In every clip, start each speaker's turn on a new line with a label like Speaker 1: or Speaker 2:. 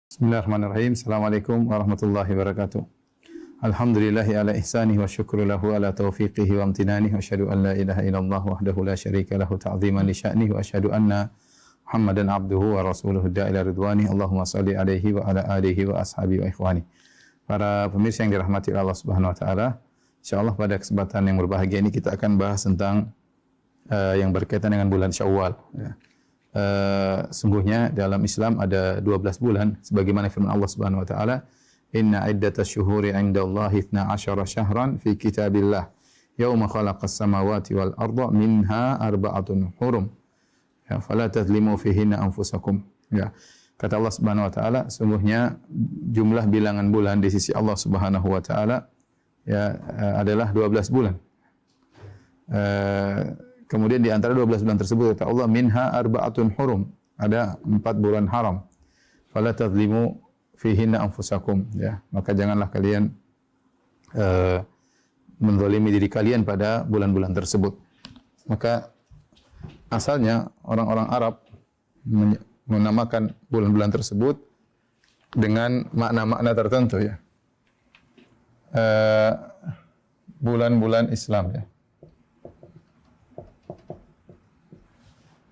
Speaker 1: Bismillahirrahmanirrahim. Assalamualaikum warahmatullahi wabarakatuh. Alhamdulillahi ala ihsanihi wa syukru lahu ala taufiqihi wa amtinanihi wa asyhadu an la ilaha illallah wahdahu la syarika lahu ta'ziman li sya'nihi wa asyhadu anna Muhammadan abduhu wa rasuluhu da'ila ridwani. Allahumma salli alaihi wa ala alihi wa ashabihi wa ikhwani. Para pemirsa yang dirahmati Allah Subhanahu wa taala, insyaallah pada kesempatan yang berbahagia ini kita akan bahas tentang yang berkaitan dengan bulan Syawal, ya. Sungguhnya dalam Islam ada 12 bulan sebagaimana firman Allah Subhanahu wa taala, inna iddatash syuhuri 'indallahi 12 syahran fi kitabillah yauma khalaqas samawati wal arda minha arba'atun hurum, ya, fala tadhlimu fihinna anfusakum, ya. Kata Allah Subhanahu wa taala, sungguhnya jumlah bilangan bulan di sisi Allah Subhanahu wa taala, ya, adalah 12 bulan. Kemudian di antara 12 bulan tersebut kata Allah, minha arba'atun hurum, ada 4 bulan haram. Fala tadhlimu fihinna anfusakum, ya. Maka janganlah kalian menzalimi diri kalian pada bulan-bulan tersebut. Maka asalnya orang-orang Arab menamakan bulan-bulan tersebut dengan makna-makna tertentu, ya. Bulan-bulan Islam, ya.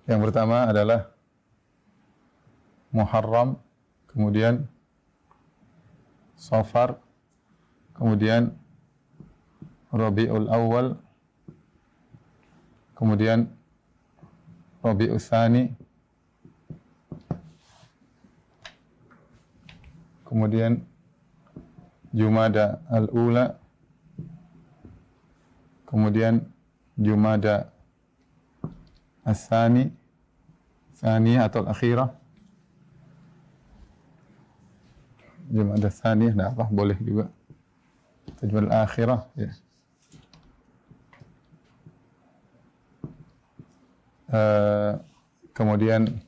Speaker 1: Yang pertama adalah Muharram, kemudian Safar, kemudian Rabiul Awal, kemudian Rabiul Tsani, kemudian Jumada Al-Ula, kemudian Jumada As-Tsani, Tsaniyah atau Al-Akhirah. Jumada Tsaniyah, nah apa, boleh juga. Jumada Al-Akhirah, ya. Kemudian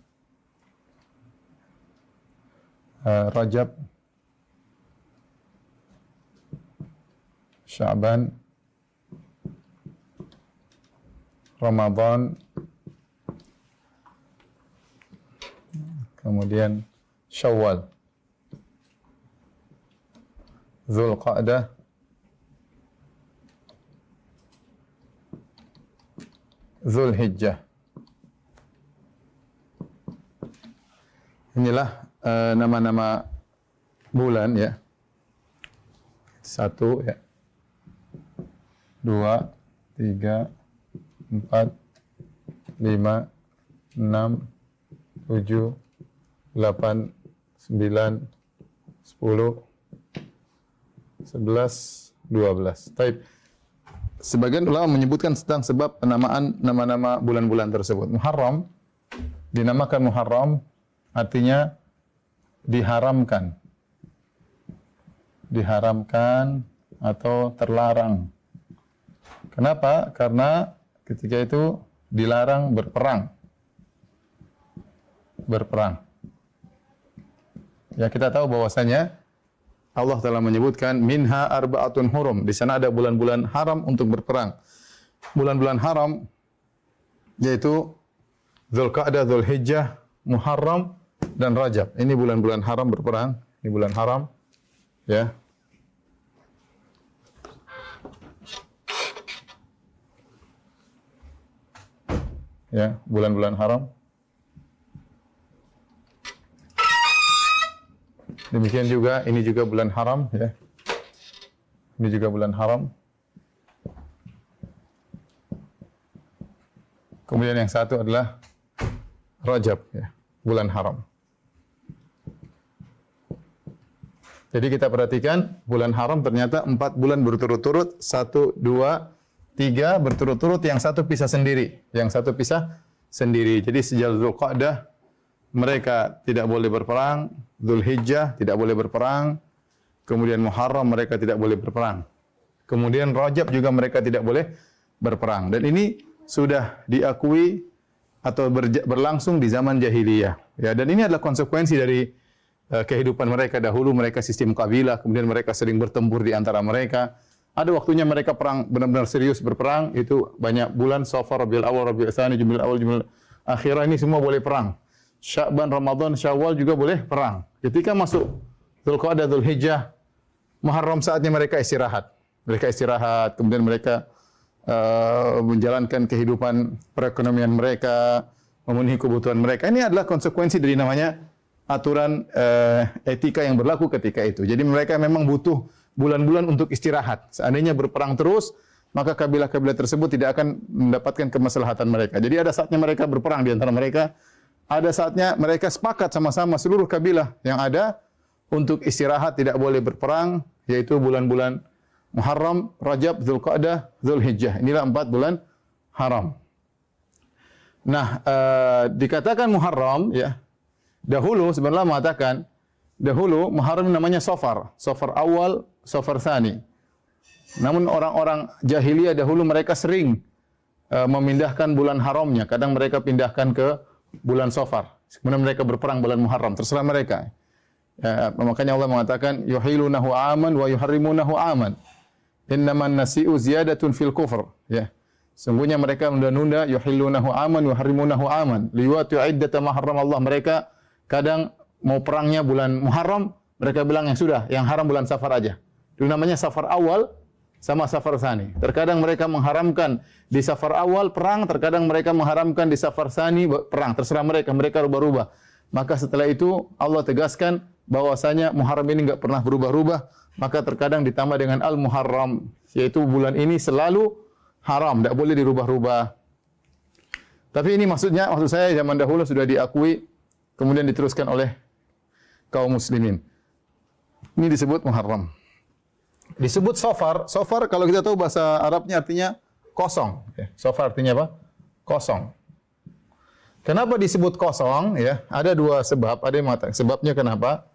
Speaker 1: Rajab, Sya'ban, Ramadan, kemudian Syawal, Dzulqa'dah, Dzulhijjah. Inilah nama-nama bulan, ya. 1, ya. 2, 3, 4, 5, 6, 7, 8, 9, 10, 11, 12. Baik. Sebagian ulama menyebutkan tentang sebab penamaan nama-nama bulan-bulan tersebut. Muharram dinamakan Muharram artinya diharamkan. Diharamkan atau terlarang. Kenapa? Karena ketika itu dilarang berperang. Ya, kita tahu bahwasanya Allah telah menyebutkan minha arba'atun hurum. Di sana ada bulan-bulan haram untuk berperang. Bulan-bulan haram yaitu Dzulqa'dah, Dzulhijjah, Muharram dan Rajab. Ini bulan-bulan haram berperang. Ini bulan haram, ya. Ya, bulan-bulan haram. Demikian juga, ini juga bulan haram, ya. Ini juga bulan haram. Kemudian yang satu adalah Rajab, ya, bulan haram. Jadi kita perhatikan, bulan haram ternyata 4 bulan berturut-turut, 1, 2, 3 berturut-turut, yang satu pisah sendiri. Yang satu pisah sendiri. Jadi sejak Dzulqa'dah mereka tidak boleh berperang, Dzulhijjah tidak boleh berperang, kemudian Muharram mereka tidak boleh berperang. Kemudian Rajab juga mereka tidak boleh berperang. Dan ini sudah diakui atau berlangsung di zaman jahiliyah. Ya, dan ini adalah konsekuensi dari kehidupan mereka dahulu. Mereka sistem kabilah, kemudian mereka sering bertempur di antara mereka. Ada waktunya mereka perang, benar-benar serius berperang, itu banyak bulan, Safar, Rabiul Awal, Rabiul Tsani, Jumadil Awal, Jumadil Akhirah, ini semua boleh perang. Sya'ban, Ramadan, Syawal juga boleh perang. Ketika masuk Dzulqa'dah, Dzulhijjah, Muharram saatnya mereka istirahat. Mereka istirahat, kemudian mereka menjalankan kehidupan perekonomian mereka, memenuhi kebutuhan mereka. Ini adalah konsekuensi dari namanya aturan etika yang berlaku ketika itu. Jadi mereka memang butuh bulan-bulan untuk istirahat. Seandainya berperang terus, maka kabilah-kabilah tersebut tidak akan mendapatkan kemaslahatan mereka. Jadi ada saatnya mereka berperang di antara mereka. Ada saatnya mereka sepakat sama-sama seluruh kabilah yang ada untuk istirahat, tidak boleh berperang, yaitu bulan-bulan Muharram, Rajab, Dzulqa'dah, Dzulhijjah. Inilah 4 bulan haram. Nah, dikatakan Muharram, ya. Dahulu sebenarnya mengatakan dahulu Muharram namanya Safar, Safar awal, Safar tsani. Namun orang-orang jahiliyah dahulu mereka sering memindahkan bulan haramnya. Kadang mereka pindahkan ke bulan Safar. Kemudian mereka berperang bulan Muharram, terserah mereka. Makanya Allah mengatakan yuhilunahu aman wa yuharrimunahu aman. Innaman nasi'u ziyadatun fil kufr, ya. Sungguhnya mereka menunda-nunda yuhilunahu aman wa yuharrimunahu aman. Liwatu iddata ma harramallah. Mereka kadang mau perangnya bulan Muharram, mereka bilang yang sudah, yang haram bulan Safar aja. Itu namanya Safar awal sama Safar tsani. Terkadang mereka mengharamkan di Safar awal perang, terkadang mereka mengharamkan di Safar tsani perang. Terserah mereka, mereka rubah-rubah. Maka setelah itu Allah tegaskan bahwasanya Muharram ini enggak pernah berubah-ubah. Maka terkadang ditambah dengan Al-Muharram, yaitu bulan ini selalu haram, tidak boleh dirubah-rubah. Tapi ini maksud saya zaman dahulu sudah diakui, kemudian diteruskan oleh kaum muslimin. Ini disebut Muharram. Disebut Safar. Safar kalau kita tahu bahasa Arabnya artinya kosong. Safar artinya apa? Kosong. Kenapa disebut kosong? Ya, ada dua sebab. Ada yang mengatakan sebabnya kenapa?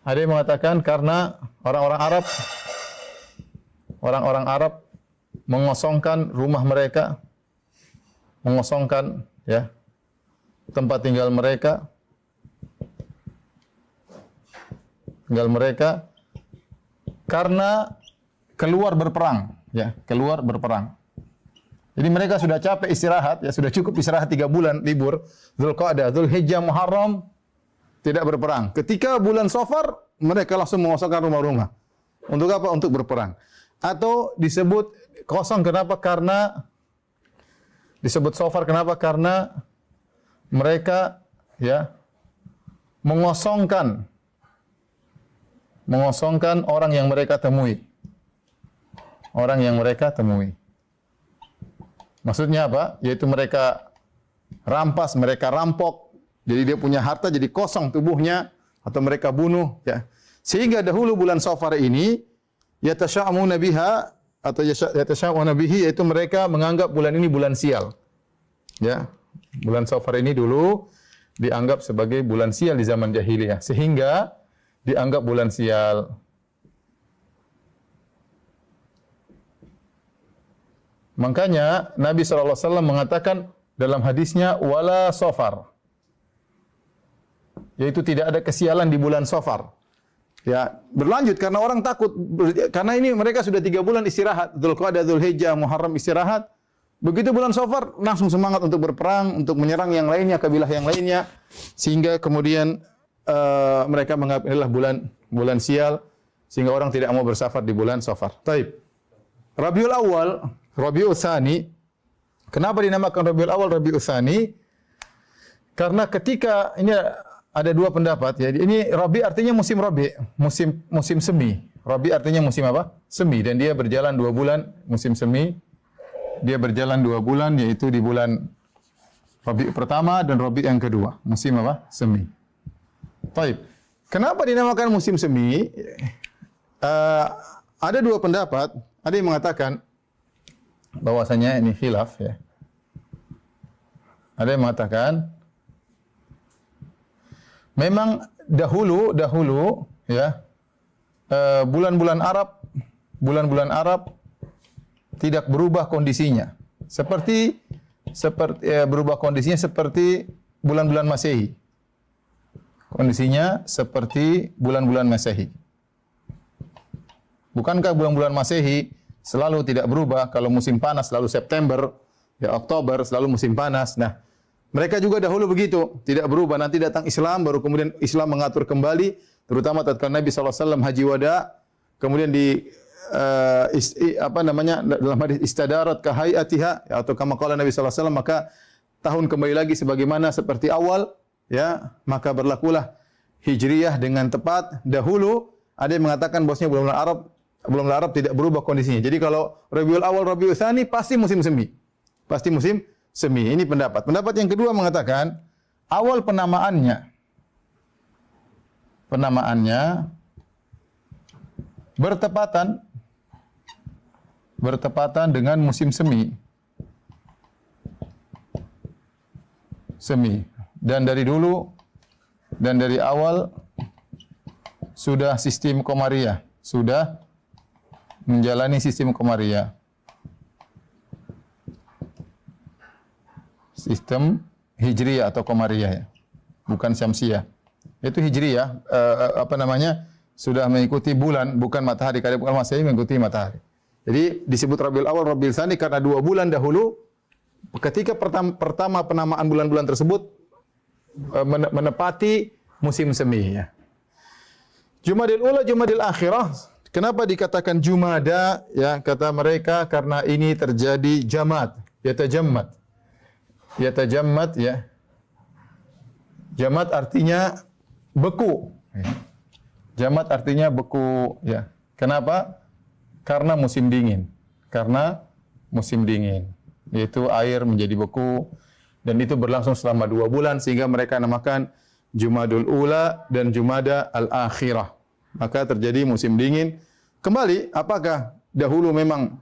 Speaker 1: Ada yang mengatakan karena orang-orang Arab mengosongkan rumah mereka, mengosongkan ya tempat tinggal mereka, karena keluar berperang, ya, keluar berperang. Jadi mereka sudah capek istirahat, ya sudah cukup istirahat 3 bulan libur, Dzulqa'dah, Dzulhijjah, Muharram tidak berperang. Ketika bulan Safar mereka langsung mengosongkan rumah-rumah. Untuk apa? Untuk berperang. Atau disebut kosong kenapa? Karena disebut Safar kenapa? Karena mereka ya mengosongkan orang yang mereka temui. Orang yang mereka temui. Maksudnya apa? Yaitu mereka rampas, mereka rampok. Jadi dia punya harta jadi kosong tubuhnya atau mereka bunuh ya. Sehingga dahulu bulan Safar ini yatasya'amuna biha atau yatasya'amuna bihi, yaitu mereka menganggap bulan ini bulan sial. Ya. Bulan Safar ini dulu dianggap sebagai bulan sial di zaman jahiliyah, sehingga dianggap bulan sial. Makanya Nabi SAW mengatakan dalam hadisnya wala Safar, yaitu tidak ada kesialan di bulan Safar. Ya, berlanjut karena orang takut, karena ini mereka sudah 3 bulan istirahat, Dzulqa'dah, Dzulhijjah, Muharram istirahat. Begitu bulan Safar langsung semangat untuk berperang, untuk menyerang yang lainnya, kabilah yang lainnya, sehingga kemudian mereka menganggap inilah bulan sial, sehingga orang tidak mau bersafar di bulan Safar. Taib. Rabiul Awal, Rabiul Tsani. Kenapa dinamakan Rabiul Awal, Rabiul Tsani? Karena ketika ini ada 2 pendapat ya. Ini Rabi artinya musim Rabi, musim semi. Rabi artinya musim apa? Semi, dan dia berjalan 2 bulan musim semi. Dia berjalan 2 bulan, yaitu di bulan Rabi pertama dan Rabi yang kedua. Musim apa? Semi. Taib. Kenapa dinamakan musim semi? Ada 2 pendapat. Ada yang mengatakan bahwasanya ini khilaf ya. Ada yang mengatakan memang dahulu ya bulan-bulan Arab tidak berubah kondisinya. Seperti berubah kondisinya seperti bulan-bulan Masehi. Kondisinya seperti bulan-bulan Masehi. Bukankah bulan-bulan Masehi selalu tidak berubah? Kalau musim panas selalu September, ya Oktober selalu musim panas. Nah, Mereka juga dahulu begitu, tidak berubah. Nanti datang Islam, baru kemudian Islam mengatur kembali, terutama tatkala Nabi SAW haji wada, kemudian dalam hadis istadarat kahayatiha, atau kama qala Nabi SAW, maka tahun kembali lagi sebagaimana seperti awal, ya, maka berlakulah hijriyah dengan tepat. Dahulu ada yang mengatakan bahwasanya bulan Arab tidak berubah kondisinya. Jadi kalau Rabiul Awal, Rabiul Tsani pasti musim semi. Pasti musim semi. Ini pendapat. Pendapat yang kedua mengatakan awal penamaannya bertepatan dengan musim semi. Dan dari dulu dan dari awal sudah sistem Qamariyah, sudah menjalani sistem Qamariyah. Sistem Hijriyah atau Qamariyah, ya. Bukan Syamsiyah. Itu Hijriyah, sudah mengikuti bulan, bukan matahari. Kalau bukan Masehi mengikuti matahari. Jadi disebut Rabiul Awal, Rabiul Tsani karena 2 bulan dahulu ketika pertama penamaan bulan-bulan tersebut menepati musim semi, ya. Jumadil Ula, Jumadil Akhirah. Kenapa dikatakan Jumada? Ya, kata mereka karena ini terjadi jamad, yatajammad, ya. Jamad artinya beku. Jamad artinya beku, ya. Kenapa? Karena musim dingin. Yaitu air menjadi beku, dan itu berlangsung selama 2 bulan sehingga mereka namakan Jumadul Ula dan Jumada al-Akhirah. Maka terjadi musim dingin. Kembali, apakah dahulu memang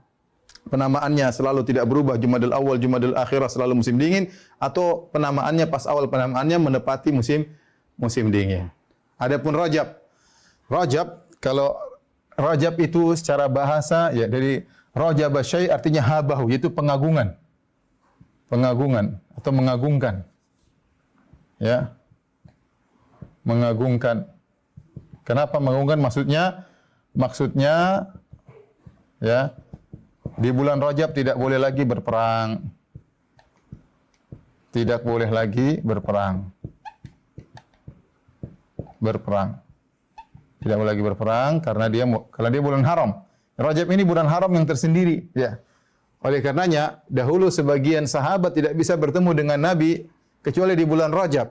Speaker 1: penamaannya selalu tidak berubah, Jumadul Awal, Jumadul Akhirah selalu musim dingin, atau penamaannya pas awal penamaannya menepati musim dingin. Adapun Rajab, kalau Rajab itu secara bahasa, ya, dari Rajab syai' artinya habahu, yaitu pengagungan atau mengagungkan, ya, mengagungkan. Kenapa mengagungkan? Maksudnya, ya, di bulan Rajab tidak boleh lagi berperang. Tidak boleh lagi berperang. Tidak boleh lagi berperang karena dia bulan haram. Rajab ini bulan haram yang tersendiri, ya. Oleh karenanya, dahulu sebagian sahabat tidak bisa bertemu dengan Nabi kecuali di bulan Rajab.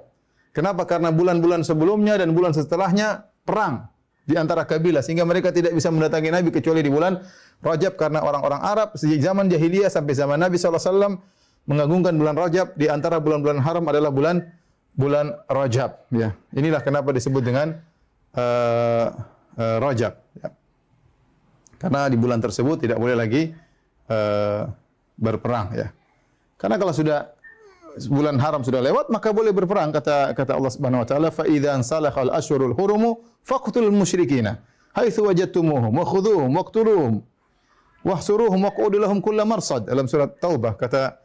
Speaker 1: Kenapa? Karena bulan-bulan sebelumnya dan bulan setelahnya perang di antara kabilah, sehingga mereka tidak bisa mendatangi Nabi kecuali di bulan Rajab, karena orang-orang Arab sejak zaman jahiliyah sampai zaman Nabi SAW mengagungkan bulan Rajab. Di antara bulan-bulan haram adalah bulan Rajab, ya. Inilah kenapa disebut dengan Rajab, ya. Karena di bulan tersebut tidak boleh lagi berperang, ya. Karena kalau sudah bulan haram sudah lewat, maka boleh berperang. Kata Allah Subhanahu wa taala, "Fa idza ansalakhal ashhurul hurum faqtulul musyrikina haitsu wajadtumuhum wa khudhuhum waqtuluhum wahsuruhum waq'udu lahum kull marsad." Dalam surat Taubah kata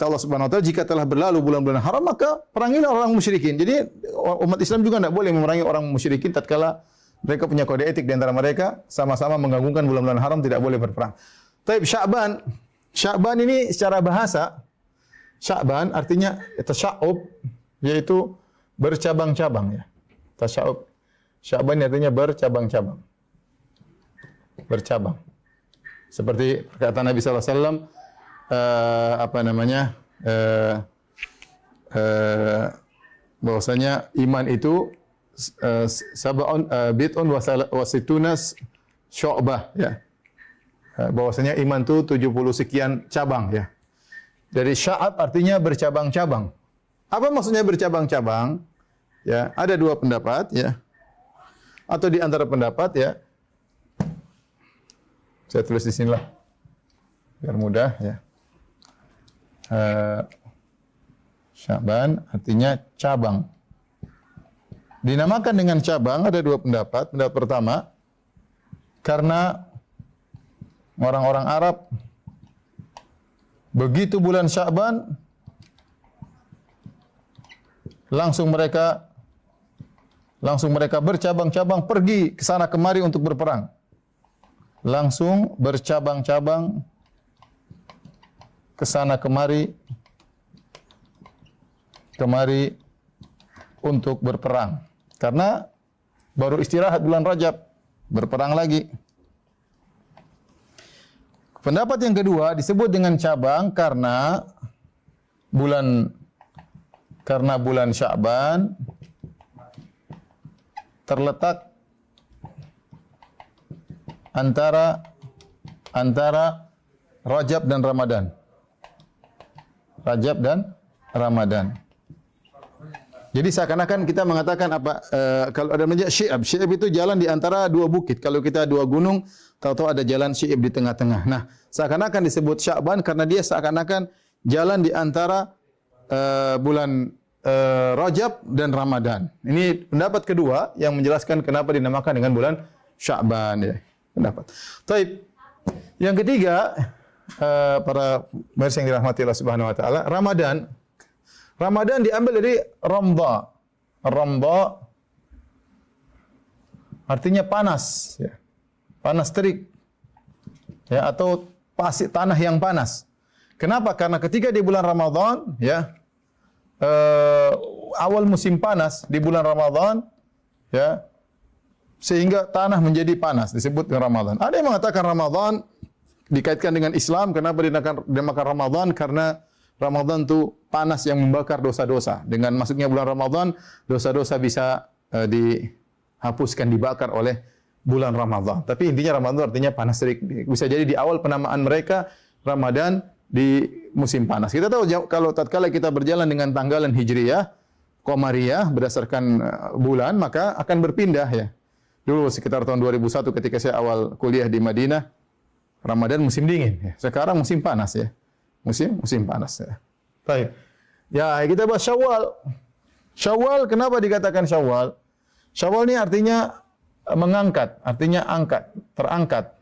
Speaker 1: Allah Subhanahu wa taala, jika telah berlalu bulan-bulan haram, maka perangilah orang musyrikin. Jadi umat Islam juga tidak boleh memerangi orang musyrikin tatkala mereka punya kode etik di antara mereka, sama-sama mengagungkan bulan-bulan haram, tidak boleh berperang. Taib Sya'ban ini secara bahasa, Sya'ban artinya tasya'ub, yaitu bercabang-cabang, ya. Tasya'ub. Sya'ban artinya bercabang-cabang. Bercabang. Seperti perkataan Nabi sallallahu alaihi wasallam, bahwasanya iman itu sab'un bid'un wa situnas syu'bah, ya. Bahwasanya iman itu 70 sekian cabang, ya. Dari sya'ab artinya bercabang-cabang. Apa maksudnya bercabang-cabang? Ya, ada 2 pendapat, ya. Atau di antara pendapat, ya. Saya tulis di sinilah biar mudah, ya. Sya'ban artinya cabang. Dinamakan dengan cabang ada 2 pendapat. Pendapat pertama, karena orang-orang Arab begitu bulan Sya'ban langsung mereka bercabang-cabang pergi ke sana kemari untuk berperang. Langsung bercabang-cabang ke sana kemari kemari untuk berperang. Karena baru istirahat bulan Rajab, berperang lagi. Pendapat yang kedua disebut dengan cabang karena bulan Sya'ban terletak antara Rajab dan Ramadan. Rajab dan Ramadan. Jadi seakan-akan kita mengatakan kalau ada namanya Syi'ab. Syi'ab itu jalan di antara dua bukit. Kalau kita dua gunung, tahu-tahu ada jalan Syi'ab di tengah-tengah. Nah, seakan-akan disebut Sya'ban karena dia seakan-akan jalan di antara bulan Rajab dan Ramadan. Ini pendapat kedua yang menjelaskan kenapa dinamakan dengan bulan Sya'ban ya. Pendapat. Taib. Yang ketiga, para pemirsa yang dirahmati Allah Subhanahu wa taala, Ramadan diambil dari Ramdha. Ramdha artinya panas ya. Panas terik. Ya, atau pasir tanah yang panas. Kenapa? Karena ketika di bulan Ramadan ya awal musim panas di bulan Ramadan ya sehingga tanah menjadi panas disebut dengan Ramadan. Ada yang mengatakan Ramadan dikaitkan dengan Islam. Kenapa dinamakan Ramadan? Karena Ramadan itu panas yang membakar dosa-dosa. Dengan masuknya bulan Ramadan, dosa-dosa bisa dihapuskan, dibakar oleh bulan Ramadan. Tapi intinya Ramadan artinya panas terik. Bisa jadi di awal penamaan mereka Ramadan di musim panas. Kita tahu kalau tatkala kita berjalan dengan tanggalan Hijriyah, Qamariyah berdasarkan bulan, maka akan berpindah ya. Dulu sekitar tahun 2001 ketika saya awal kuliah di Madinah, Ramadan musim dingin ya. Sekarang musim panas ya. Musim panas ya. Baik. Ya, kita bahas Syawal. Syawal kenapa dikatakan Syawal? Syawal ini artinya mengangkat, artinya angkat, terangkat.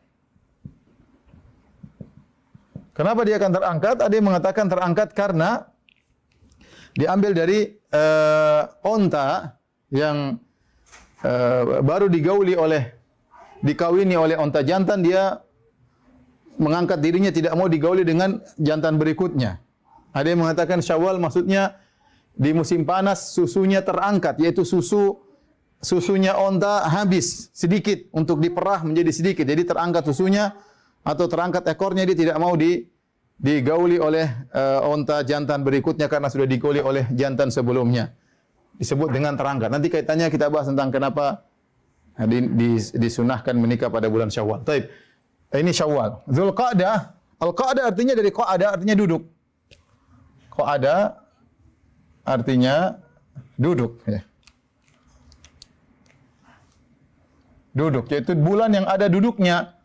Speaker 1: Kenapa dia akan terangkat? Ada yang mengatakan terangkat karena diambil dari onta yang baru dikawini oleh onta jantan, dia mengangkat dirinya tidak mau digauli dengan jantan berikutnya. Ada yang mengatakan Syawal maksudnya di musim panas susunya terangkat, yaitu susunya onta habis sedikit untuk diperah menjadi sedikit. Jadi terangkat susunya atau terangkat ekornya, dia tidak mau digauli oleh onta jantan berikutnya karena sudah digauli oleh jantan sebelumnya. Disebut dengan terangkat. Nanti kaitannya kita bahas tentang kenapa disunahkan menikah pada bulan Syawal. Taib. Ini Syawal. Dzulqa'dah, Al-Qa'dah artinya dari Qa'ada artinya duduk. Qa'ada artinya duduk ya. Duduk, yaitu bulan yang ada duduknya.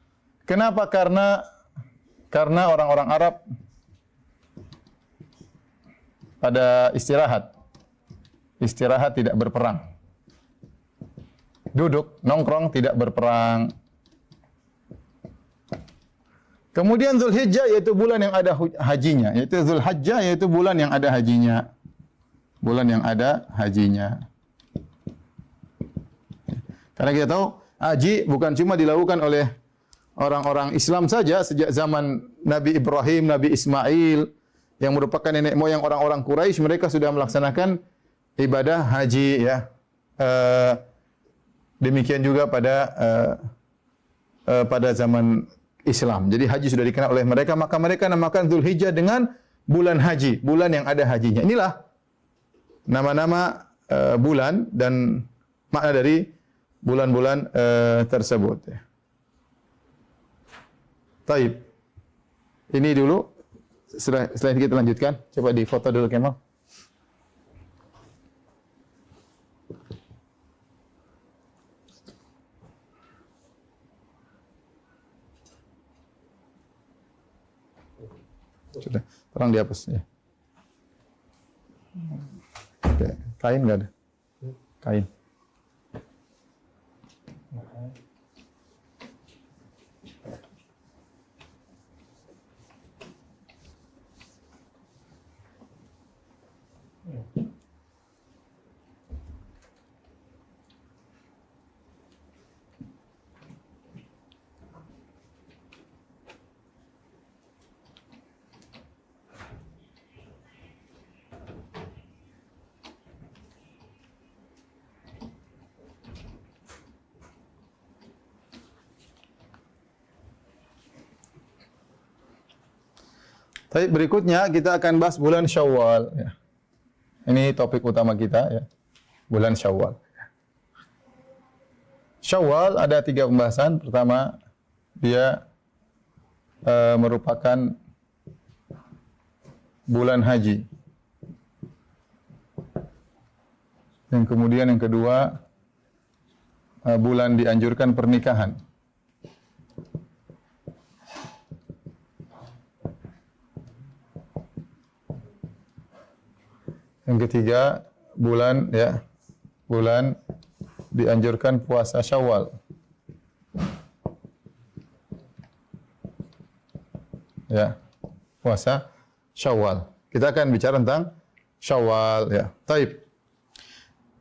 Speaker 1: Kenapa? Karena orang-orang Arab pada istirahat tidak berperang. Duduk, nongkrong, tidak berperang. Kemudian Zulhijjah yaitu bulan yang ada hajinya, yaitu Zulhajjah yaitu bulan yang ada hajinya. Bulan yang ada hajinya. Karena kita tahu haji bukan cuma dilakukan oleh orang-orang Islam saja. Sejak zaman Nabi Ibrahim, Nabi Ismail yang merupakan nenek moyang orang-orang Quraisy, mereka sudah melaksanakan ibadah haji ya. Demikian juga pada zaman Islam. Jadi haji sudah dikenal oleh mereka, maka mereka namakan Zulhijjah dengan bulan haji, bulan yang ada hajinya. Inilah nama-nama bulan dan makna dari bulan-bulan tersebut. Taib. Ini dulu. Setelah kita lanjutkan, coba difoto dulu Kemal. Sudah, terang dihapus ya. Oke, kain enggak ada? Kain.
Speaker 2: Tapi berikutnya kita akan bahas bulan Syawal. Ya. Ini topik utama kita, ya. Bulan Syawal. Syawal ada 3 pembahasan. Pertama, dia merupakan bulan haji. Yang kemudian yang kedua, bulan dianjurkan pernikahan. Yang ketiga, bulan dianjurkan puasa Syawal. Ya, puasa Syawal. Kita akan bicara tentang Syawal, ya. Taib.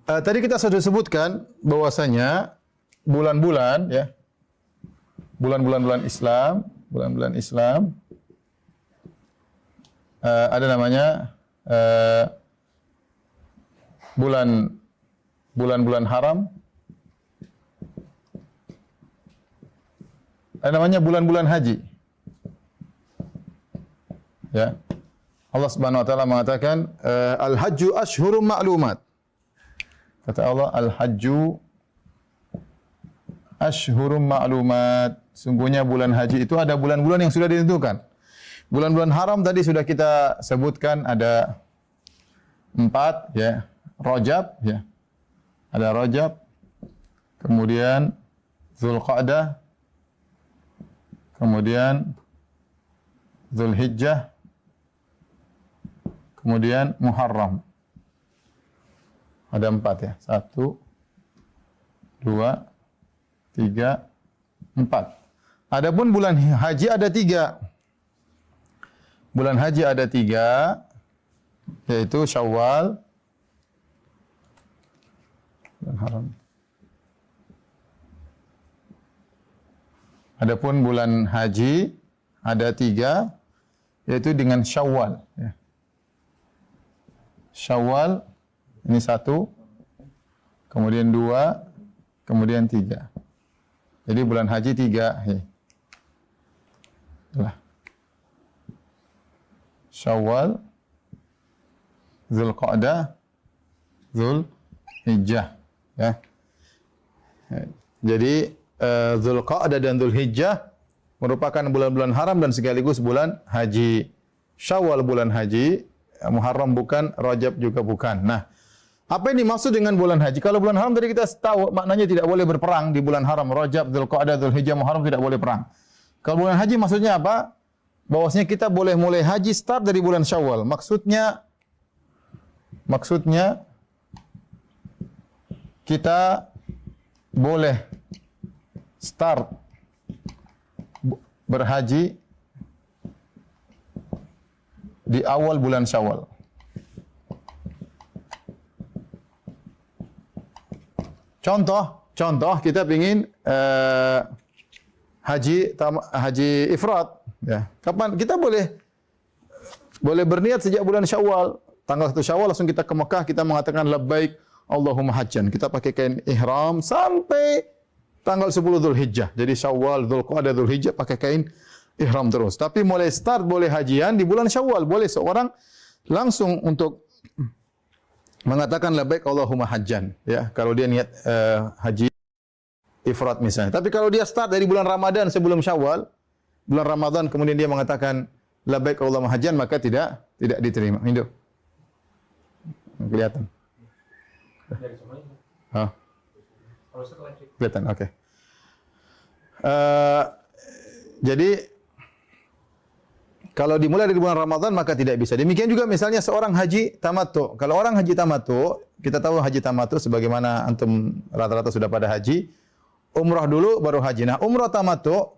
Speaker 2: Tadi kita sudah sebutkan bahwasanya bulan-bulan, ya, bulan-bulan Islam, ada namanya bulan-bulan haram, ada namanya bulan-bulan haji. Ya. Allah Subhanahu wa taala mengatakan al-hajju ashhurum ma'lumat. Kata Allah, al-hajju ashhurum ma'lumat. Sungguhnya bulan haji itu ada bulan-bulan yang sudah ditentukan. Bulan-bulan haram tadi sudah kita sebutkan ada 4, ya. Rajab, ya. Ada Rajab, kemudian Zulqa'dah, kemudian Zulhijjah, kemudian Muharram. Ada 4, ya. 1, 2, 3, 4. Adapun bulan haji ada 3. Bulan haji ada 3, yaitu Syawal, bulan haram. Adapun bulan haji ada 3, yaitu dengan Syawal. Ya. Syawal ini 1, kemudian 2, kemudian 3. Jadi bulan haji 3. Ya. Itulah. Syawal, Zulqa'dah, Zulhijjah. Ya. Jadi Zulqa'dah dan Zulhijjah merupakan bulan-bulan haram dan sekaligus bulan haji. Syawal bulan haji, Muharram bukan, Rajab juga bukan. Nah, apa yang dimaksud dengan bulan haji? Kalau bulan haram tadi kita tahu maknanya tidak boleh berperang di bulan haram. Rajab, Zulqa'dah, Zulhijjah, Muharram tidak boleh perang. Kalau bulan haji maksudnya apa? Bahwasanya kita boleh mulai haji start dari bulan Syawal. Maksudnya kita boleh start berhaji di awal bulan Syawal. Contoh kita ingin haji ifrat, ya. Kapan kita boleh berniat sejak bulan Syawal. Tanggal 1 Syawal langsung kita ke Mekah, kita mengatakan labbaik Allahumma hajjan. Kita pakai kain ihram sampai tanggal 10 Zulhijjah. Jadi Syawal, Zulqa'dah, Zulhijjah pakai kain ihram terus. Tapi mulai start boleh hajian di bulan Syawal. Boleh seorang langsung untuk mengatakan labbaik Allahumma hajjan, ya. Kalau dia niat haji ifrat misalnya. Tapi kalau dia start dari bulan Ramadan sebelum Syawal, bulan Ramadan kemudian dia mengatakan labbaik Allahumma hajjan, maka tidak diterima. Hidup. Kelihatan. Oh. Kelihatan, oke. Jadi kalau dimulai dari bulan Ramadan maka tidak bisa. Demikian juga misalnya seorang haji tamattu. Kalau orang haji tamattu, kita tahu haji tamattu sebagaimana antum rata-rata sudah pada haji, umrah dulu baru haji. Nah, umrah tamattu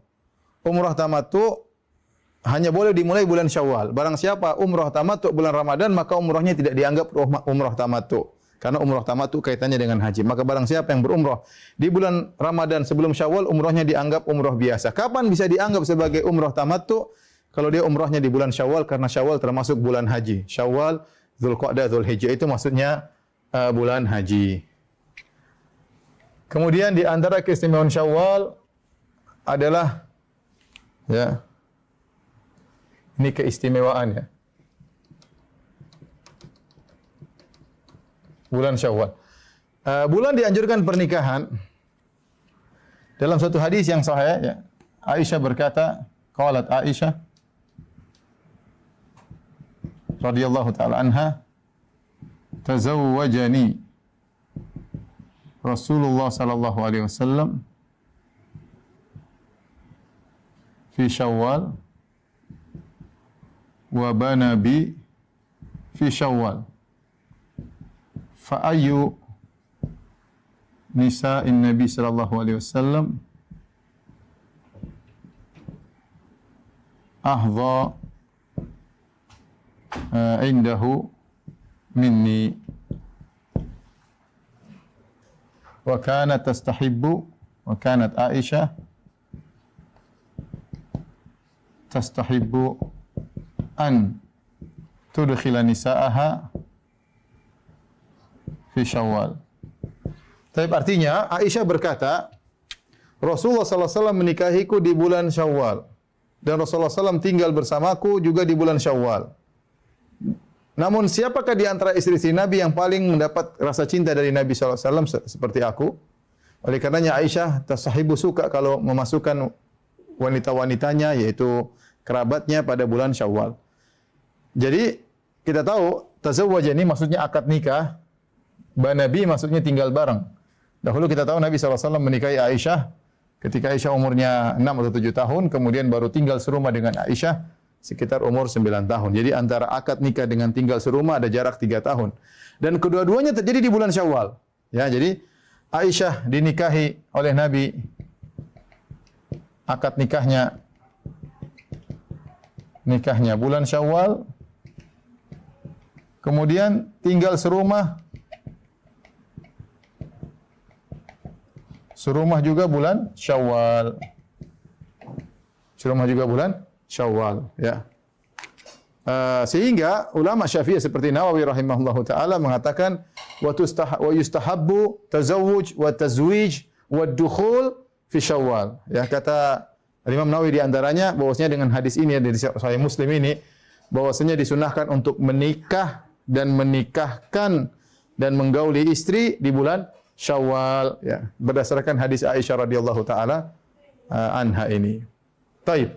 Speaker 2: hanya boleh dimulai bulan Syawal. Barang siapa umrah tamattu bulan Ramadan, maka umrahnya tidak dianggap umrah tamattu. Karena umrah tamattu kaitannya dengan haji. Maka barang siapa yang berumrah di bulan Ramadan sebelum Syawal, umrahnya dianggap umrah biasa. Kapan bisa dianggap sebagai umrah tamattu? Kalau dia umrahnya di bulan Syawal, karena Syawal termasuk bulan haji. Syawal, Zulqa'dah, Zulhijjah itu maksudnya bulan haji. Kemudian di antara keistimewaan Syawal adalah, ya, Ini keistimewaannya. Bulan Syawal. Bulan dianjurkan pernikahan. Dalam satu hadis yang sahih, ya, Aisyah berkata, qalat Aisyah radhiyallahu taala anha, tazawwajani Rasulullah sallallahu alaihi wasallam fi Syawal wa bana bi fi Syawal. Fa ayyu nisa'in Nabi sallallahu alaihi wasallam ahdha indahu minni wa kanat tastahibbu wa kanat Aisyah tastahibbu an tudkhila nisa'aha fi Syawal. Tapi artinya Aisyah berkata, Rasulullah sallallahu alaihi wasallam menikahiku di bulan Syawal dan Rasulullah SAW tinggal bersamaku juga di bulan Syawal. Namun siapakah di antara istri-istri Nabi yang paling mendapat rasa cinta dari Nabi sallallahu alaihi wasallam seperti aku? Oleh karenanya Aisyah tasahibu suka kalau memasukkan wanita-wanitanya yaitu kerabatnya pada bulan Syawal. Jadi kita tahu tazawwaj ini maksudnya akad nikah, banabi maksudnya tinggal bareng. Dahulu kita tahu Nabi SAW menikahi Aisyah ketika Aisyah umurnya 6 atau 7 tahun, kemudian baru tinggal serumah dengan Aisyah sekitar umur 9 tahun. Jadi antara akad nikah dengan tinggal serumah ada jarak 3 tahun. Dan kedua-duanya terjadi di bulan Syawal. Ya, jadi Aisyah dinikahi oleh Nabi, akad nikahnya bulan Syawal. Kemudian tinggal serumah juga bulan Syawal. Serumah juga bulan Syawal, ya. Sehingga ulama Syafi'iyah seperti Nawawi rahimahullahu taala mengatakan wa yustahabbu tazawwuj wa tazwij wa dukhul fi Syawal. Ya, kata Imam Nawawi di antaranya bahwasanya dengan hadis ini dari Sahih Muslim ini bahwasanya disunahkan untuk menikah dan menikahkan dan menggauli istri di bulan Syawal, ya, berdasarkan hadis Aisyah radhiyallahu taala anha ini. Taib.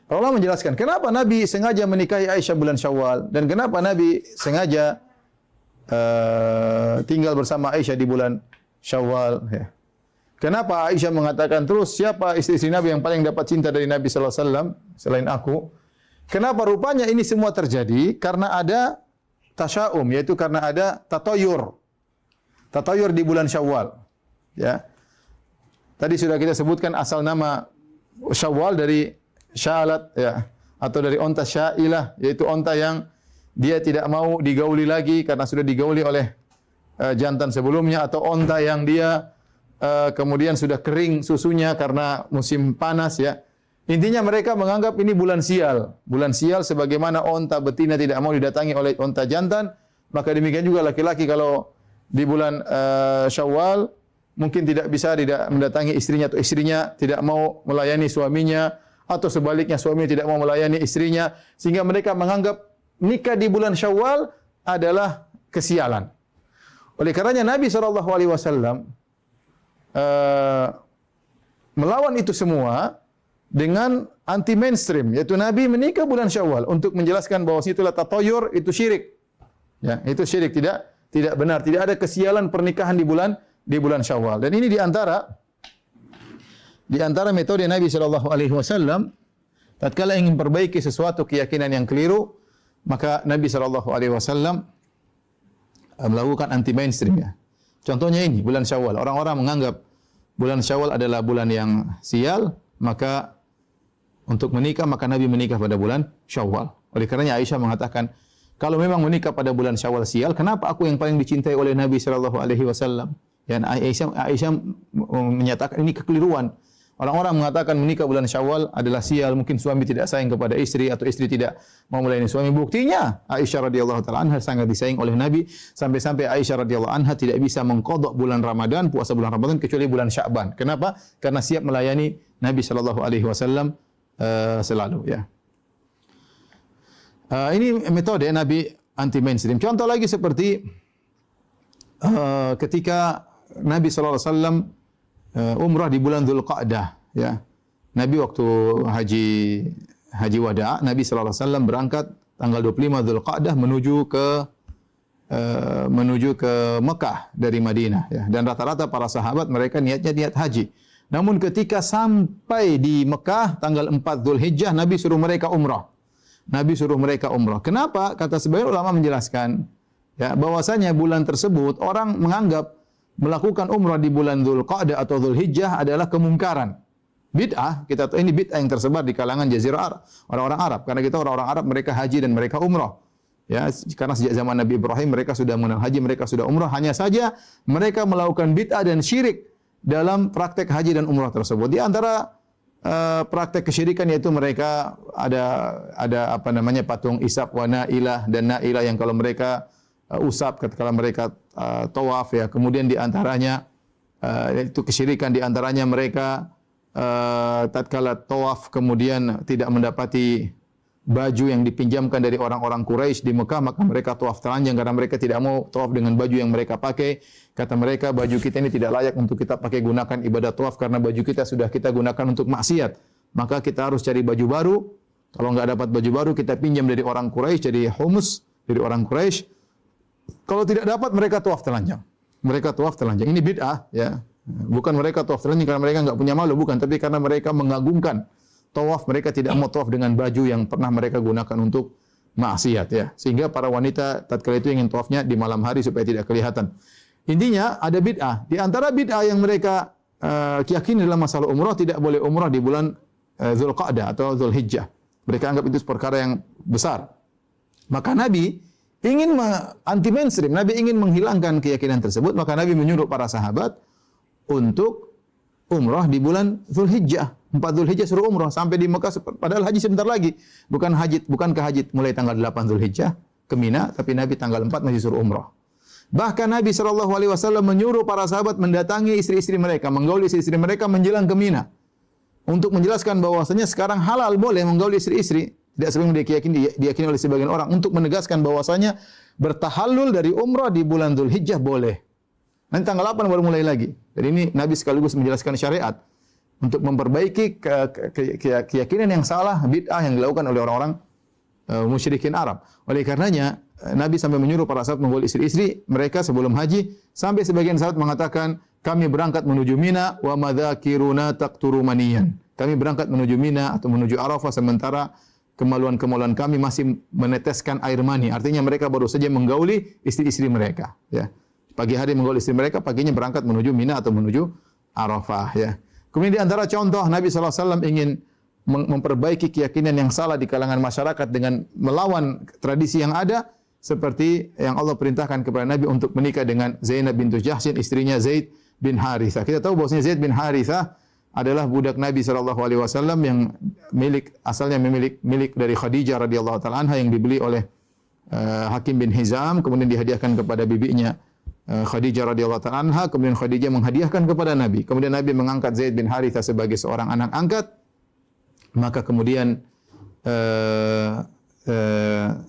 Speaker 2: Para ulama menjelaskan kenapa Nabi sengaja menikahi Aisyah bulan Syawal dan kenapa Nabi sengaja tinggal bersama Aisyah di bulan Syawal, ya. Kenapa Aisyah mengatakan terus siapa istri-istri Nabi yang paling dapat cinta dari Nabi sallallahu alaihi wasallam selain aku? Kenapa rupanya ini semua terjadi? Karena ada tasya'um, yaitu karena ada tatayur. Tatayur di bulan Syawal, ya. Tadi sudah kita sebutkan asal nama Syawal dari syalat, ya, atau dari onta syailah, yaitu onta yang dia tidak mau digauli lagi karena sudah digauli oleh jantan sebelumnya, atau onta yang dia kemudian sudah kering susunya karena musim panas, ya. Intinya mereka menganggap ini bulan sial. Bulan sial sebagaimana onta betina tidak mau didatangi oleh onta jantan, maka demikian juga laki-laki kalau di bulan Syawal mungkin tidak mendatangi istrinya atau istrinya tidak mau melayani suaminya atau sebaliknya suami tidak mau melayani istrinya sehingga mereka menganggap nikah di bulan Syawal adalah kesialan. Oleh karenanya Nabi SAW melawan itu semua dengan anti mainstream, yaitu Nabi menikah bulan Syawal untuk menjelaskan bahwa itulah tatayur, itu syirik. Ya, itu syirik, tidak benar, tidak ada kesialan pernikahan di bulan Syawal. Dan ini di antara metode Nabi sallallahu alaihi wasallam tatkala ingin perbaiki sesuatu keyakinan yang keliru, maka Nabi sallallahu alaihi wasallam melakukan anti mainstream, ya. Contohnya ini bulan Syawal. Orang-orang menganggap bulan Syawal adalah bulan yang sial, maka untuk menikah maka Nabi menikah pada bulan Syawal. Oleh karenanya Aisyah mengatakan, kalau memang menikah pada bulan Syawal sial, kenapa aku yang paling dicintai oleh Nabi sallallahu alaihi wasallam? Dan Aisyah menyatakan ini kekeliruan. Orang-orang mengatakan menikah bulan Syawal adalah sial, mungkin suami tidak sayang kepada istri atau istri tidak mau melayani suami. Buktinya Aisyah radhiyallahu taala anha sangat disayang oleh Nabi sampai-sampai Aisyah radhiyallahu anha tidak bisa mengqadha bulan Ramadan, puasa bulan Ramadan kecuali bulan Sya'ban. Kenapa? Karena siap melayani Nabi sallallahu alaihi wasallam selalu, ya. Ini metode Nabi anti mainstream. Contoh lagi seperti ketika Nabi SAW umrah di bulan Dzulqa'dah, ya. Nabi waktu haji wada, Nabi SAW berangkat tanggal 25 Dzulqa'dah menuju ke Mekah dari Madinah, ya. Dan rata-rata para sahabat mereka niatnya niat haji. Namun ketika sampai di Mekah tanggal 4 Dzulhijjah, Nabi suruh mereka umrah. Kenapa? Kata sebagian ulama menjelaskan, ya, bahwasanya bulan tersebut orang menganggap melakukan umrah di bulan Dzulqa'dah atau Dzulhijjah adalah kemungkaran. Bid'ah, kita tahu ini bid'ah yang tersebar di kalangan Jazirah Arab, orang-orang Arab. Karena kita orang-orang Arab, mereka haji dan mereka umrah. Ya, karena sejak zaman Nabi Ibrahim mereka sudah mengenal haji, mereka sudah umrah. Hanya saja mereka melakukan bid'ah dan syirik dalam praktek haji dan umrah tersebut. Di antara praktek kesyirikan yaitu mereka ada apa namanya patung Isab wa Nailah dan Nailah yang kalau mereka usap ketika mereka tawaf, ya. Kemudian di antaranya itu kesyirikan, di antaranya mereka tatkala tawaf kemudian tidak mendapati baju yang dipinjamkan dari orang-orang Quraisy di Mekah, maka mereka tawaf telanjang karena mereka tidak mau tawaf dengan baju yang mereka pakai. Kata mereka, baju kita ini tidak layak untuk kita pakai gunakan ibadah tawaf karena baju kita sudah kita gunakan untuk maksiat. Maka kita harus cari baju baru. Kalau enggak dapat baju baru, kita pinjam dari orang Quraisy, jadi humus dari orang Quraisy. Kalau tidak dapat, mereka tawaf telanjang. Ini bid'ah, ya. Bukan mereka tawaf telanjang karena mereka enggak punya malu, bukan, tapi karena mereka mengagungkan tawaf, mereka tidak mau tawaf dengan baju yang pernah mereka gunakan untuk maksiat, ya. Sehingga para wanita tatkala itu ingin tawafnya di malam hari supaya tidak kelihatan. Intinya ada bid'ah. Di antara bid'ah yang mereka yakini dalam masalah umrah, tidak boleh umrah di bulan Dzulqa'dah atau Dzulhijjah. Mereka anggap itu perkara yang besar. Maka Nabi ingin anti mainstream, Nabi ingin menghilangkan keyakinan tersebut, maka Nabi menyuruh para sahabat untuk umrah di bulan Dzulhijjah. 4 Dzulhijjah suruh umrah sampai di Mekah, padahal haji sebentar lagi. Bukankah haji mulai tanggal 8 Dzulhijjah ke Mina, tapi Nabi tanggal 4 masih suruh umrah. Bahkan Nabi SAW menyuruh para sahabat mendatangi istri-istri mereka, menggaul istri-istri mereka menjelang ke Mina. Untuk menjelaskan bahwasanya sekarang halal boleh menggaul istri-istri. Tidak sebagaimana diyakini oleh sebagian orang, untuk menegaskan bahwasanya bertahallul dari umrah di bulan Dzulhijjah boleh. Nanti tanggal 8 baru mulai lagi. Jadi ini Nabi sekaligus menjelaskan syariat untuk memperbaiki keyakinan yang salah, bid'ah yang dilakukan oleh orang-orang musyrikin Arab. Oleh karenanya Nabi sampai menyuruh para sahabat menggaul istri-istri mereka sebelum haji, sampai sebagian sahabat mengatakan, kami berangkat menuju Mina wa madzakiruna taqturu maniyan. Kami berangkat menuju Mina atau menuju Arafah sementara kemaluan-kemaluan kami masih meneteskan air mani. Artinya mereka baru saja menggauli istri-istri mereka, ya. Pagi hari menggauli istri mereka, paginya berangkat menuju Mina atau menuju Arafah, ya. Kemudian di antara contoh Nabi SAW ingin memperbaiki keyakinan yang salah di kalangan masyarakat dengan melawan tradisi yang ada, seperti yang Allah perintahkan kepada Nabi untuk menikah dengan Zainab bintu Jahsyin, istrinya Zaid bin Harithah. Kita tahu bahwasanya Zaid bin Harithah adalah budak Nabi SAW yang asalnya milik dari Khadijah radhiyallahu taala anha yang dibeli oleh Hakim bin Hizam, kemudian dihadiahkan kepada bibinya Khadijah radhiyallahu taala anha, kemudian Khadijah menghadiahkan kepada Nabi. Kemudian Nabi mengangkat Zaid bin Harithah sebagai seorang anak angkat. Maka kemudian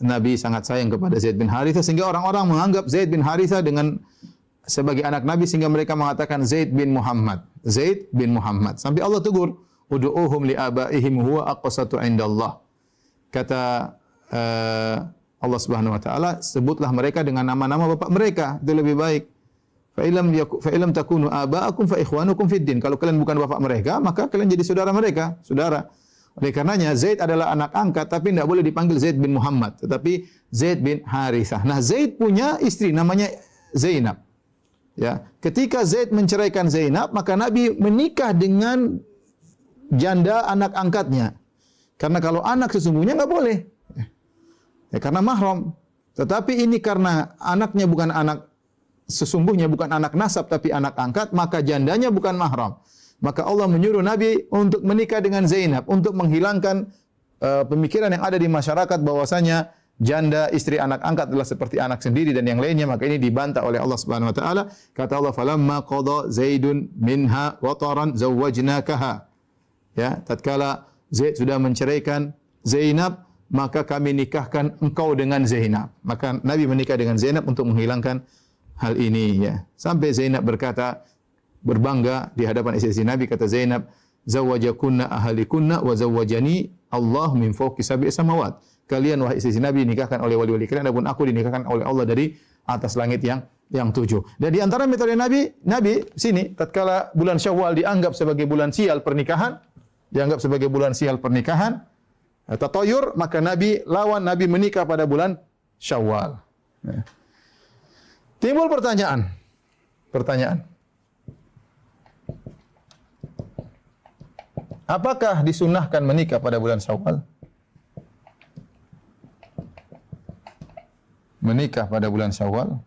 Speaker 2: Nabi sangat sayang kepada Zaid bin Harithah sehingga orang-orang menganggap Zaid bin Harithah sebagai anak Nabi, sehingga mereka mengatakan Zaid bin Muhammad. Zaid bin Muhammad. Sampai Allah tegur, "Ud'uhum li abaihim huwa aqsatu 'indallah." Kata Allah Subhanahu wa taala, sebutlah mereka dengan nama-nama bapak mereka, itu lebih baik. Fa illam takunu aba'akum fa ikhwanukum fid din. Kalau kalian bukan bapak mereka, maka kalian jadi saudara mereka, saudara. Oleh karenanya Zaid adalah anak angkat, tapi tidak boleh dipanggil Zaid bin Muhammad, tetapi Zaid bin Harithah. Nah, Zaid punya istri namanya Zainab. Ya, ketika Zaid menceraikan Zainab, maka Nabi menikah dengan janda anak angkatnya. Karena kalau anak sesungguhnya enggak boleh. Ya, karena mahram. Tetapi ini karena anaknya bukan anak sesungguhnya, bukan anak nasab tapi anak angkat, maka jandanya bukan mahram. Maka Allah menyuruh Nabi untuk menikah dengan Zainab untuk menghilangkan pemikiran yang ada di masyarakat bahwasanya janda istri anak angkat adalah seperti anak sendiri dan yang lainnya. Maka ini dibantah oleh Allah Subhanahu wa taala. Kata Allah, "Falamma qada Zaidun minha wataran zawwajnakaha." Ya, tatkala Zaid sudah menceraikan Zainab, maka kami nikahkan engkau dengan Zainab. Maka Nabi menikah dengan Zainab untuk menghilangkan hal ini ya. Sampai Zainab berkata berbangga di hadapan istri Nabi, kata Zainab, "Zawwajakunna ahlikunna wa zawwajani Allah min fawqi sab'i samawat." Kalian wahai istri Nabi dinikahkan oleh wali-wali kalian, adapun aku dinikahkan oleh Allah dari atas langit yang 7. Dan di antara metode Nabi sini tatkala bulan Syawal dianggap sebagai bulan sial pernikahan, tatayur, maka Nabi menikah pada bulan Syawal. Ya. Timbul pertanyaan. Apakah disunnahkan menikah pada bulan Syawal? Menikah pada bulan Syawal?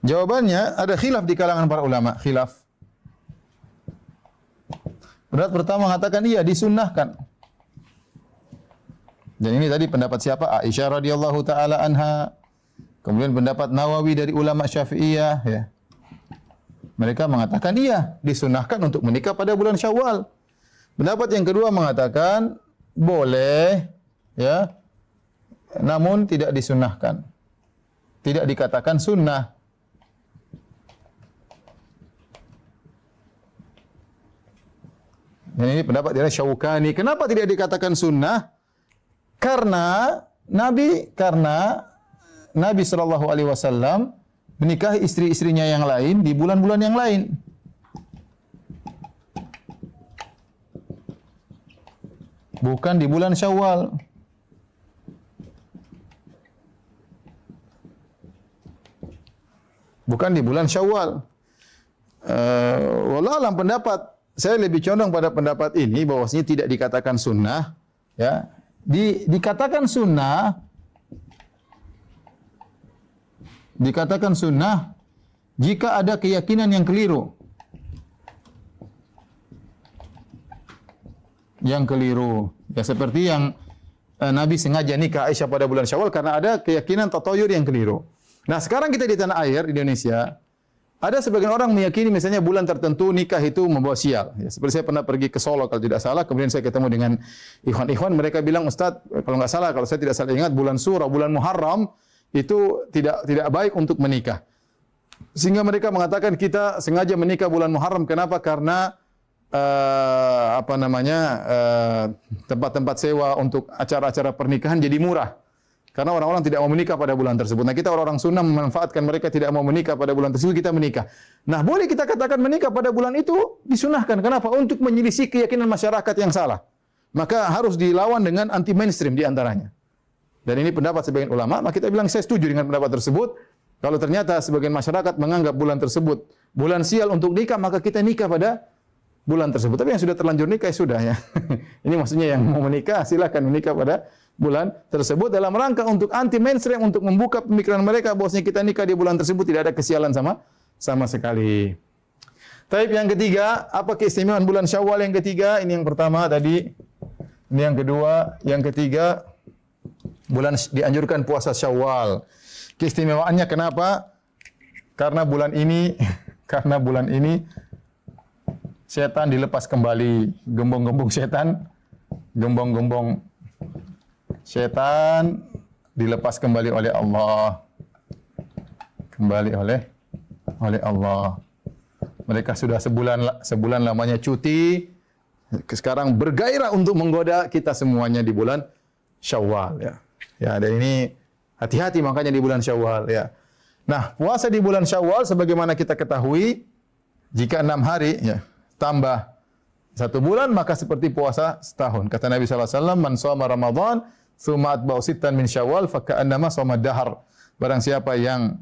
Speaker 2: Jawabannya ada khilaf di kalangan para ulama, khilaf. Pendapat pertama mengatakan iya, disunnahkan. Dan ini tadi pendapat siapa? Aisyah radhiyallahu taala anha. Kemudian pendapat Nawawi dari ulama Syafi'iyah ya. Mereka mengatakan iya, disunnahkan untuk menikah pada bulan Syawal. Pendapat yang kedua mengatakan boleh ya. Namun tidak disunnahkan. Tidak dikatakan sunnah. Dan ini pendapat dari Syaukani. Kenapa tidak dikatakan sunnah? Karena Nabi sallallahu alaihi wasallam menikahi istri-istrinya yang lain di bulan-bulan yang lain. Bukan di bulan Syawal. Bukan di bulan Syawal. Wallahu alam, pendapat saya lebih condong pada pendapat ini bahwasanya tidak dikatakan sunnah ya. Dikatakan sunnah jika ada keyakinan yang keliru. Ya seperti yang Nabi sengaja nikah Aisyah pada bulan Syawal karena ada keyakinan tatayur yang keliru. Nah, sekarang kita di tanah air Indonesia, ada sebagian orang meyakini misalnya bulan tertentu nikah itu membawa sial. Ya, seperti saya pernah pergi ke Solo kalau tidak salah, kemudian saya ketemu dengan ikhwan-ikhwan, mereka bilang, "Ustaz, kalau saya tidak salah ingat, bulan Surah, bulan Muharram itu tidak baik untuk menikah." Sehingga mereka mengatakan kita sengaja menikah bulan Muharram. Kenapa? Karena tempat-tempat sewa untuk acara-acara pernikahan jadi murah. Karena orang-orang tidak mau menikah pada bulan tersebut. Nah, kita orang-orang sunnah memanfaatkan mereka tidak mau menikah pada bulan tersebut, kita menikah. Nah, boleh kita katakan menikah pada bulan itu disunahkan. Kenapa? Untuk menyelisih keyakinan masyarakat yang salah. Maka harus dilawan dengan anti mainstream di antaranya. Dan ini pendapat sebagian ulama, maka kita bilang saya setuju dengan pendapat tersebut. Kalau ternyata sebagian masyarakat menganggap bulan tersebut bulan sial untuk nikah, maka kita nikah pada bulan tersebut. Tapi yang sudah terlanjur nikah ya sudah ya. Ini maksudnya yang mau menikah silakan menikah pada bulan tersebut dalam rangka untuk anti mainstream, untuk membuka pemikiran mereka bahwasanya kita nikah di bulan tersebut tidak ada kesialan sama sekali. Taib yang ketiga, apa keistimewaan bulan Syawal yang ketiga? Ini yang pertama tadi. Ini yang kedua, yang ketiga bulan dianjurkan puasa Syawal. Keistimewaannya kenapa? Karena bulan ini setan dilepas kembali, gembong-gembong setan dilepas kembali oleh Allah. Mereka sudah sebulan lamanya cuti. Sekarang bergairah untuk menggoda kita semuanya di bulan Syawal ya. Ya, dan ini hati-hati makanya di bulan Syawal ya. Nah, puasa di bulan Syawal sebagaimana kita ketahui, jika 6 hari ya tambah 1 bulan maka seperti puasa setahun. Kata Nabi sallallahu alaihi wasallam, "Man shoma Ramadan tsumma atba'u sittan min Syawal fa ka'annama shoma dahar." Barang siapa yang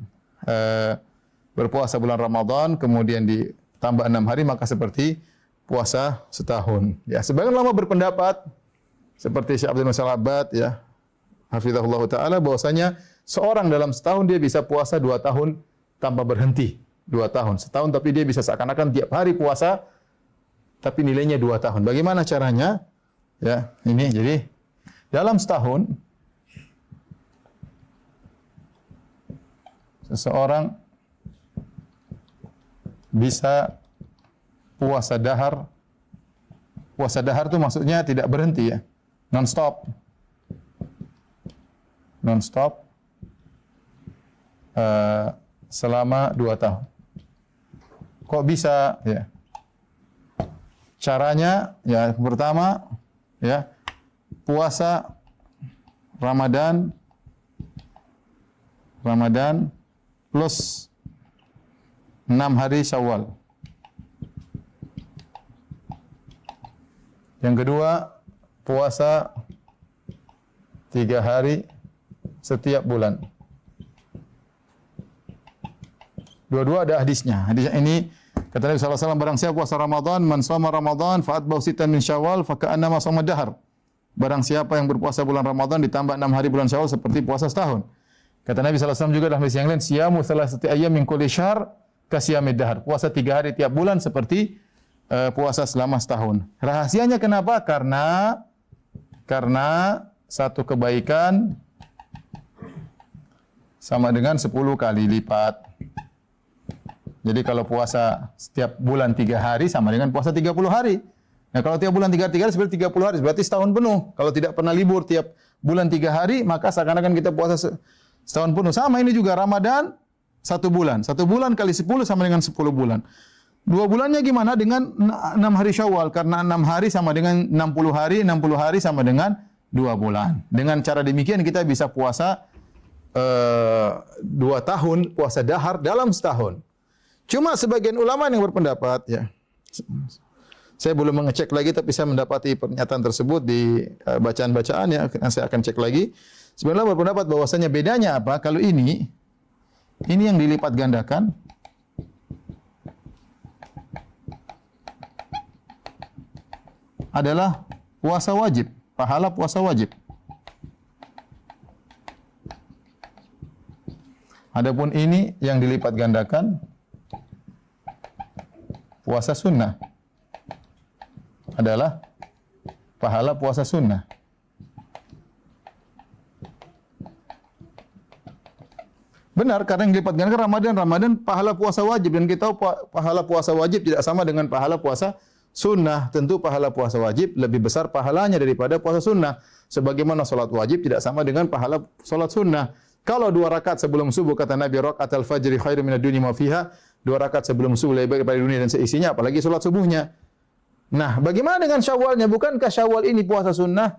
Speaker 2: berpuasa bulan Ramadan kemudian ditambah 6 hari maka seperti puasa setahun. Ya, sebagian ulama berpendapat seperti Syekh Abdul Musalabbat ya, hafizahullah taala, bahwasanya seorang dalam setahun dia bisa puasa 2 tahun tanpa berhenti. 2 tahun. Setahun tapi dia bisa seakan-akan tiap hari puasa tapi nilainya 2 tahun. Bagaimana caranya? Ya, ini jadi dalam setahun seseorang bisa puasa dahar. Puasa dahar itu maksudnya tidak berhenti ya. Non-stop. Non-stop. Selama 2 tahun. Kok bisa? Ya. Caranya, ya pertama, ya puasa Ramadan plus 6 hari Syawal. Yang kedua, puasa 3 hari setiap bulan. Dua-dua ada hadisnya. Hadisnya ini kata Nabi sallallahu alaihi wasallam, barang siapa puasa Ramadan, man shoma Ramadan fa atba'u sittan min Syawal fa ka'annama shoma dahar. Barang siapa yang berpuasa bulan Ramadan ditambah 6 hari bulan Syawal seperti puasa setahun. Kata Nabi sallallahu alaihi wasallam juga dalam hadis yang lain, siyamu thalathati ayyam min kulli syahr kasiyamid dahar. Puasa 3 hari tiap bulan seperti puasa selama setahun. Rahasianya kenapa? Karena satu kebaikan sama dengan 10 kali lipat. Jadi kalau puasa setiap bulan 3 hari sama dengan puasa 30 hari. Nah kalau tiap bulan 3 hari seperti 30 hari, berarti setahun penuh. Kalau tidak pernah libur tiap bulan 3 hari, maka seakan-akan kita puasa setahun penuh. Sama ini juga Ramadan 1 bulan. 1 bulan kali 10 sama dengan 10 bulan. 2 bulannya gimana? Dengan 6 hari Syawal. Karena 6 hari sama dengan 60 hari, 60 hari sama dengan 2 bulan. Dengan cara demikian kita bisa puasa 2 tahun, puasa dahar dalam setahun. Cuma sebagian ulama yang berpendapat, ya, saya belum mengecek lagi, tapi saya mendapati pernyataan tersebut di bacaan-bacaan, ya, saya akan cek lagi. Sebenarnya berpendapat bahwasanya bedanya apa? Kalau ini yang dilipat gandakan, adalah puasa wajib, pahala puasa wajib. Adapun ini yang dilipat gandakan puasa sunnah, adalah pahala puasa sunnah. Benar, karena yang dilipat gandakan Ramadan pahala puasa wajib, dan kita tahu pahala puasa wajib tidak sama dengan pahala puasa sunnah. Tentu pahala puasa wajib lebih besar pahalanya daripada puasa sunnah. Sebagaimana salat wajib tidak sama dengan pahala salat sunnah. Kalau 2 rakaat sebelum subuh, kata Nabi, rakaatul fajri khairum minad dunya ma fiha. 2 rakaat sebelum subuh lebih baik daripada dunia dan seisinya, apalagi salat subuhnya. Nah, bagaimana dengan Syawalnya? Bukankah Syawal ini puasa sunnah?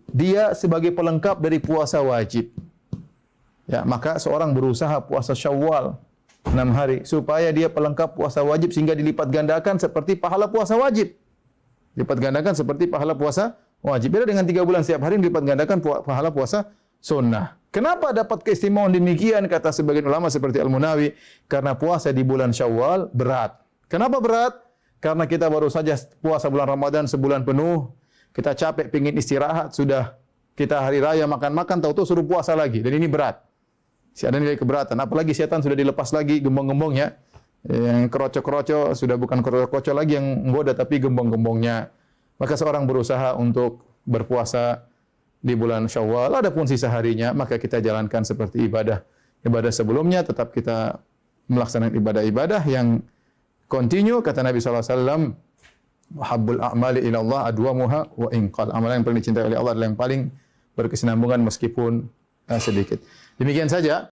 Speaker 2: Dia sebagai pelengkap dari puasa wajib. Ya, maka seorang berusaha puasa Syawal 6 hari supaya dia pelengkap puasa wajib sehingga dilipat gandakan seperti pahala puasa wajib. Dilipat gandakan seperti pahala puasa wajib. Beda dengan 3 bulan setiap hari dilipat gandakan pahala puasa sunnah. Kenapa dapat keistimewaan demikian? Kata sebagian ulama seperti Al-Munawi, karena puasa di bulan Syawal berat. Kenapa berat? Karena kita baru saja puasa bulan Ramadan sebulan penuh, kita capek, pingin istirahat, sudah kita hari raya makan-makan, tahu-tahu suruh puasa lagi, dan ini berat. Ada nilai keberatan. Apalagi setan sudah dilepas lagi gembong-gembongnya, yang kroco-kroco sudah bukan kroco-kroco lagi yang menggoda, tapi gembong-gembongnya. Maka seorang berusaha untuk berpuasa di bulan Syawal, adapun sisa harinya maka kita jalankan seperti ibadah sebelumnya, tetap kita melaksanakan ibadah-ibadah yang continue. Kata Nabi sallallahu alaihi wasallam, "Habbul a'mali ila Allah adwamuha wa in qal." Amalan yang paling dicintai oleh Allah adalah yang paling berkesinambungan meskipun sedikit. Demikian saja.